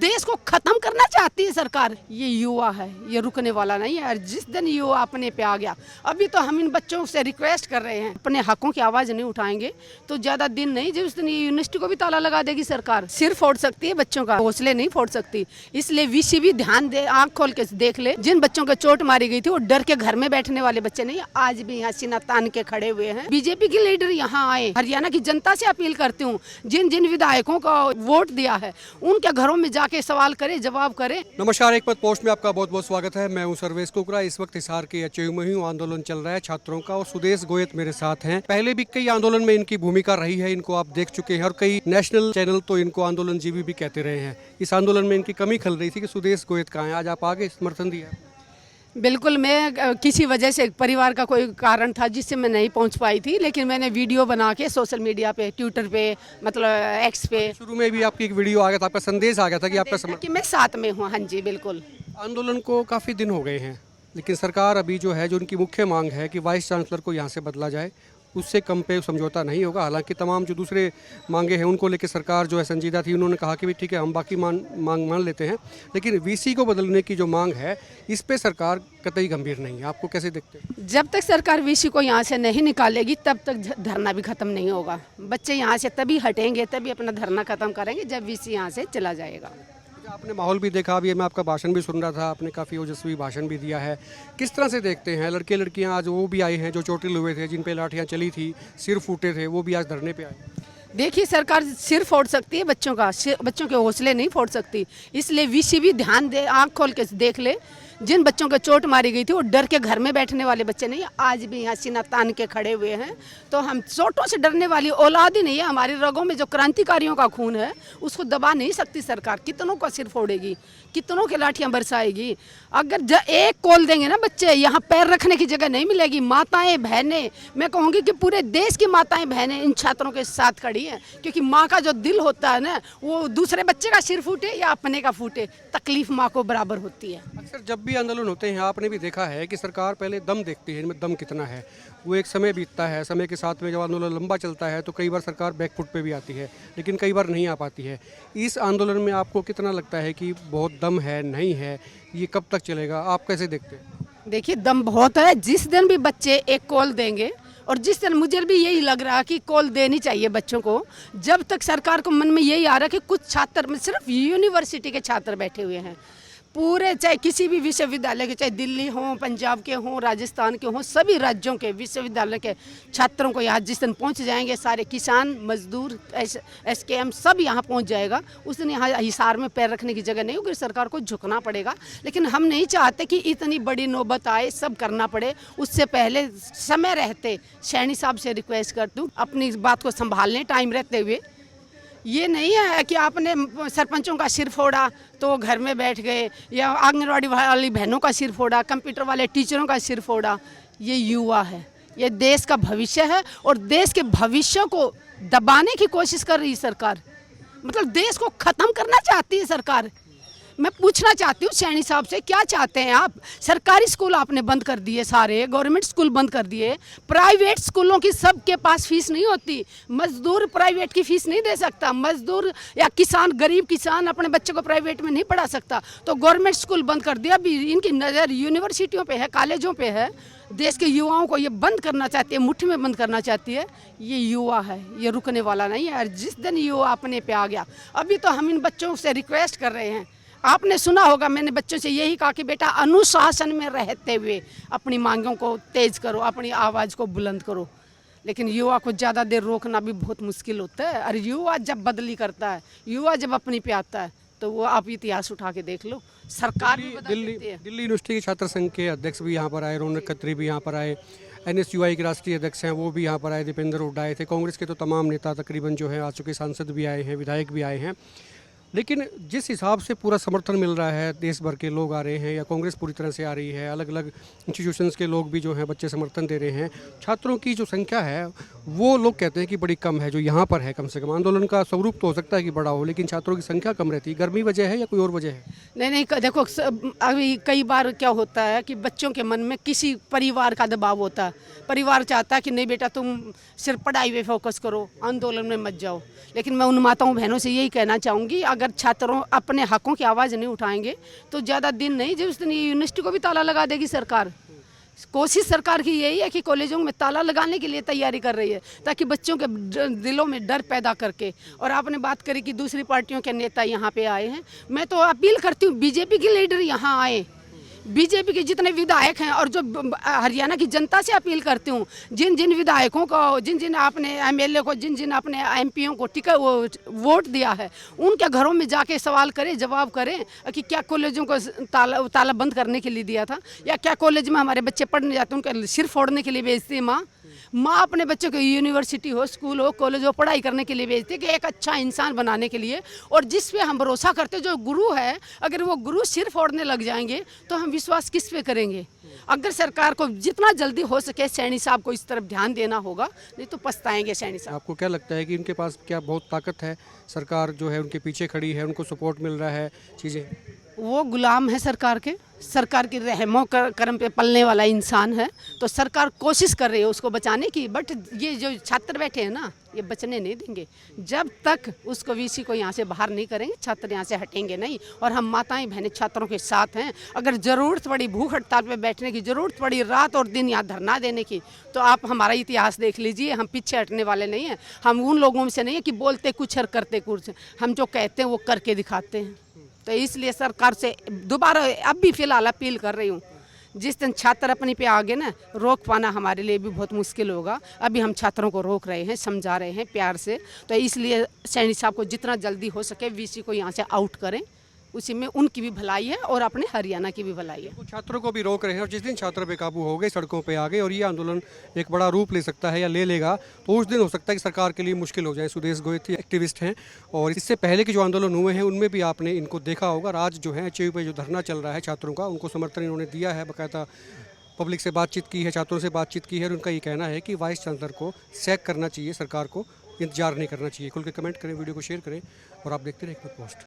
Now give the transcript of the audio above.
देश को खत्म करना चाहती है सरकार। ये युवा है, ये रुकने वाला नहीं है। और जिस दिन युवा अपने पे आ गया, अभी तो हम इन बच्चों से रिक्वेस्ट कर रहे हैं, अपने हकों की आवाज नहीं उठाएंगे तो ज्यादा दिन नहीं, जिस दिन यूनिवर्सिटी को भी ताला लगा देगी सरकार। सिर फोड़ सकती है, बच्चों का हौसले नहीं फोड़ सकती। इसलिए वीसी भी ध्यान दे, आंख खोल के देख ले। जिन बच्चों को चोट मारी गई थी वो डर के घर में बैठने वाले बच्चे नहीं, आज भी यहाँ सीना तान के खड़े हुए हैं। बीजेपी के लीडर यहाँ आए। हरियाणा की जनता से अपील करती हूँ, जिन जिन विधायकों को वोट दिया है उनके घरों में जाके सवाल करे, जवाब करे। नमस्कार, एक पद पोस्ट में आपका बहुत बहुत स्वागत है। मैं हूं सर्वेश कुकरा। इस वक्त हिसार के एचयू में हूं। आंदोलन चल रहा है छात्रों का और सुदेश गोयत मेरे साथ हैं। पहले भी कई आंदोलन में इनकी भूमिका रही है, इनको आप देख चुके हैं और कई नेशनल चैनल तो इनको आंदोलन जीवी भी कहते रहे हैं। इस आंदोलन में इनकी कमी खल रही थी कि सुदेश गोयत कहाँ है। आज आप आगे समर्थन दिया। बिल्कुल, मैं किसी वजह से परिवार का कोई कारण था जिससे मैं नहीं पहुंच पाई थी, लेकिन मैंने वीडियो बना के सोशल मीडिया पे, ट्विटर पे, मतलब एक्स पे। शुरू में भी आपकी एक वीडियो आ गया था, आपका संदेश आ गया था कि आपका कि मैं साथ में हूँ। हाँ जी, बिल्कुल। आंदोलन को काफ़ी दिन हो गए हैं, लेकिन सरकार अभी जो है, जो उनकी मुख्य मांग है कि वाइस चांसलर को यहाँ से बदला जाए, उससे कम पे समझौता नहीं होगा। हालांकि तमाम जो दूसरे मांगे हैं उनको लेकर सरकार जो है संजीदा थी। उन्होंने कहा कि भी ठीक है, हम बाकी मांग मान लेते हैं, लेकिन वीसी को बदलने की जो मांग है इस पे सरकार कतई गंभीर नहीं है। आपको कैसे देखते हैं? जब तक सरकार वीसी को यहाँ से नहीं निकालेगी तब तक धरना भी खत्म नहीं होगा। बच्चे यहाँ से तभी हटेंगे, तभी अपना धरना खत्म करेंगे जब वीसी यहाँ से चला जाएगा। आपने माहौल भी देखा, अभी मैं आपका भाषण भी सुन रहा था, आपने काफ़ी ओजस्वी भाषण भी दिया है। किस तरह से देखते हैं लड़के लड़कियां आज वो भी आए हैं जो चोटिल हुए थे, जिन पे लाठियां चली थी, सिर फूटे थे, वो भी आज धरने पे आए। देखिए, सरकार सिर फोड़ सकती है, बच्चों के हौसले नहीं फोड़ सकती। इसलिए वीसी भी ध्यान दे, आंख खोल के देख ले। जिन बच्चों को चोट मारी गई थी वो डर के घर में बैठने वाले बच्चे नहीं, आज भी यहाँ सीना तान के खड़े हुए हैं। तो हम चोटों से डरने वाली औलाद ही नहीं है। हमारी रगों में जो क्रांतिकारियों का खून है उसको दबा नहीं सकती सरकार। कितनों का सिर फोड़ेगी, कितनों के लाठियां बरसाएगी। अगर एक कॉल देंगे ना बच्चे, यहाँ पैर रखने की जगह नहीं मिलेगी। माताएं बहनें, मैं कहूँगी कि पूरे देश की माताएं बहनें इन छात्रों के साथ खड़ी हैं, क्योंकि माँ का जो दिल होता है ना, वो दूसरे बच्चे का सिर फूटे या अपने का फूटे, तकलीफ माँ को बराबर होती है। अक्सर जब भी आंदोलन होते हैं, आपने भी देखा है कि सरकार पहले दम देखती है, इनमें दम कितना है। वो एक समय बीतता है, समय के साथ में जब आंदोलन लंबा चलता है तो कई बार सरकार बैकफुट पे भी आती है, लेकिन कई बार नहीं आ पाती है। इस आंदोलन में आपको कितना लगता है कि बहुत दम है, नहीं है, ये कब तक चलेगा? आप कैसे देखते हैं? देखिए, दम बहुत है। जिस दिन भी बच्चे एक कॉल देंगे, और जिस दिन मुझे भी यही लग रहा है कि कॉल देनी चाहिए बच्चों को, जब तक सरकार को मन में यही आ रहा है कि कुछ छात्र में सिर्फ यूनिवर्सिटी के छात्र बैठे हुए हैं, पूरे चाहे किसी भी विश्वविद्यालय के, चाहे दिल्ली हो, पंजाब के हों, राजस्थान के हों, सभी राज्यों के विश्वविद्यालय के छात्रों को यहाँ जिस दिन पहुँच जाएंगे, सारे किसान, मजदूर, SKM सब यहाँ पहुँच जाएगा। उस दिन यहाँ हिसार में पैर रखने की जगह नहीं होगी, सरकार को झुकना पड़ेगा। लेकिन हम नहीं चाहते कि इतनी बड़ी नौबत आए, सब करना पड़े। उससे पहले समय रहते सैनी साहब से रिक्वेस्ट करती हूँ, अपनी इस बात को संभालने टाइम रहते हुए। ये नहीं है कि आपने सरपंचों का सिर फोड़ा तो घर में बैठ गए, या आंगनवाड़ी वाली बहनों का सिर फोड़ा, कंप्यूटर वाले टीचरों का सिर फोड़ा। ये युवा है, ये देश का भविष्य है, और देश के भविष्य को दबाने की कोशिश कर रही सरकार। मतलब देश को खत्म करना चाहती है सरकार। मैं पूछना चाहती हूँ सैनी साहब से, क्या चाहते हैं आप? सरकारी स्कूल आपने बंद कर दिए, सारे गवर्नमेंट स्कूल बंद कर दिए। प्राइवेट स्कूलों की सबके पास फीस नहीं होती। मजदूर प्राइवेट की फीस नहीं दे सकता। मजदूर या किसान, गरीब किसान अपने बच्चे को प्राइवेट में नहीं पढ़ा सकता, तो गवर्नमेंट स्कूल बंद कर दिया। अभी इनकी नज़र यूनिवर्सिटियों पे है, कॉलेजों पे है। देश के युवाओं को ये बंद करना चाहती है, मुट्ठी में बंद करना चाहती है। ये युवा है, ये रुकने वाला नहीं है। और जिस दिन युवा अपने पे आ गया, अभी तो हम इन बच्चों से रिक्वेस्ट कर रहे हैं। आपने सुना होगा, मैंने बच्चों से यही कहा कि बेटा, अनुशासन में रहते हुए अपनी मांगों को तेज करो, अपनी आवाज़ को बुलंद करो। लेकिन युवा को ज़्यादा देर रोकना भी बहुत मुश्किल होता है। और युवा जब बदली करता है, युवा जब अपनी पे आता है, तो वो आप इतिहास उठा के देख लो, सरकार भी बदल देती है। दिल्ली यूनिवर्सिटी के छात्र संघ के अध्यक्ष भी यहाँ पर आए, रौनक खत्री भी यहाँ पर आए, NSUI के राष्ट्रीय अध्यक्ष हैं वो भी यहाँ पर आए, दीपेंद्र हुड्डा आए थे, कांग्रेस के तो तमाम नेता तकरीबन जो है आ चुके, सांसद भी आए हैं, विधायक भी आए हैं। लेकिन जिस हिसाब से पूरा समर्थन मिल रहा है, देश भर के लोग आ रहे हैं, या कांग्रेस पूरी तरह से आ रही है, अलग अलग इंस्टीट्यूशंस के लोग भी जो हैं बच्चे समर्थन दे रहे हैं, छात्रों की जो संख्या है वो लोग कहते हैं कि बड़ी कम है जो यहाँ पर है। कम से कम आंदोलन का स्वरूप तो हो सकता है कि बड़ा हो, लेकिन छात्रों की संख्या कम रहती है। गर्मी वजह है या कोई और वजह है? नहीं, देखो, अभी कई बार क्या होता है कि बच्चों के मन में किसी परिवार का दबाव होता है। परिवार चाहता है कि नहीं बेटा, तुम सिर्फ पढ़ाई पे फोकस करो, आंदोलन में मत जाओ। लेकिन मैं उन माताओं बहनों से यही कहना चाहूँगी, अगर छात्रों अपने हकों की आवाज़ नहीं उठाएंगे तो ज़्यादा दिन नहीं, जिस दिन यूनिवर्सिटी को भी ताला लगा देगी सरकार। कोशिश सरकार की यही है कि कॉलेजों में ताला लगाने के लिए तैयारी कर रही है, ताकि बच्चों के दिलों में डर पैदा करके। और आपने बात करी कि दूसरी पार्टियों के नेता यहाँ पे आए हैं, मैं तो अपील करती हूँ बीजेपी के लीडर यहाँ आए, बीजेपी के जितने विधायक हैं, और जो हरियाणा की जनता से अपील करती हूँ, जिन जिन विधायकों को, जिन जिन आपने एमएलए को, जिन जिन अपने एमपीओ को वोट दिया है, उनके घरों में जाके सवाल करें, जवाब करें कि क्या कॉलेजों को ताला बंद करने के लिए दिया था, या क्या कॉलेज में हमारे बच्चे पढ़ने जाते हैं उनका सिर फोड़ने के लिए भेजती है माँ अपने बच्चों को यूनिवर्सिटी हो, स्कूल हो, कॉलेज हो, पढ़ाई करने के लिए भेजती है कि एक अच्छा इंसान बनाने के लिए। और जिस पे हम भरोसा करते, जो गुरु है, अगर वो गुरु सिर फोड़ने लग जाएंगे तो हम विश्वास किस पे करेंगे। अगर सरकार को जितना जल्दी हो सके सैनी साहब को इस तरफ ध्यान देना होगा, नहीं तो पछताएंगे सैनी साहब। आपको क्या लगता है कि इनके पास क्या बहुत ताकत है, सरकार जो है उनके पीछे खड़ी है, उनको सपोर्ट मिल रहा है, चीज़ें? वो गुलाम है सरकार के, सरकार की रहमो करम पे पलने वाला इंसान है, तो सरकार कोशिश कर रही है उसको बचाने की। बट ये जो छात्र बैठे हैं ना, ये बचने नहीं देंगे जब तक उसको वीसी को यहाँ से बाहर नहीं करेंगे, छात्र यहाँ से हटेंगे नहीं। और हम माताएं बहनें छात्रों के साथ हैं। अगर ज़रूरत पड़ी भूख हड़ताल पे बैठने की, ज़रूरत पड़ी रात और दिन यहाँ धरना देने की, तो आप हमारा इतिहास देख लीजिए, हम पीछे हटने वाले नहीं हैं। हम उन लोगों में से नहीं है कि बोलते कुछ और करते कुछ, हम जो कहते हैं वो करके दिखाते हैं। तो इसलिए सरकार से दोबारा अब भी फिलहाल अपील कर रही हूँ, जिस दिन छात्र अपनी पे आगे ना, रोक पाना हमारे लिए भी बहुत मुश्किल होगा। अभी हम छात्रों को रोक रहे हैं, समझा रहे हैं प्यार से। तो इसलिए सैनी साहब को जितना जल्दी हो सके वीसी को यहाँ से आउट करें, उसी में उनकी भी भलाई है और अपने हरियाणा की भी भलाई है। कुछ छात्रों को भी रोक रहे हैं, और जिस दिन छात्र बेकाबू हो गए, सड़कों पे आ गए और ये आंदोलन एक बड़ा रूप ले सकता है या ले लेगा, तो उस दिन हो सकता है कि सरकार के लिए मुश्किल हो जाए। सुदेश गोयती एक्टिविस्ट हैं, और इससे पहले के जो आंदोलन हुए हैं उनमें भी आपने इनको देखा होगा। आज जो है एचयू पे जो धरना चल रहा है छात्रों का, उनको समर्थन इन्होंने दिया है, बाकायदा पब्लिक से बातचीत की है, छात्रों से बातचीत की है, और उनका ये कहना है कि वाइस चांसलर को सैक करना चाहिए, सरकार को इंतजार नहीं करना चाहिए। खुल के कमेंट करें, वीडियो को शेयर करें, और आप देखते रहें एक मिनट पोस्ट।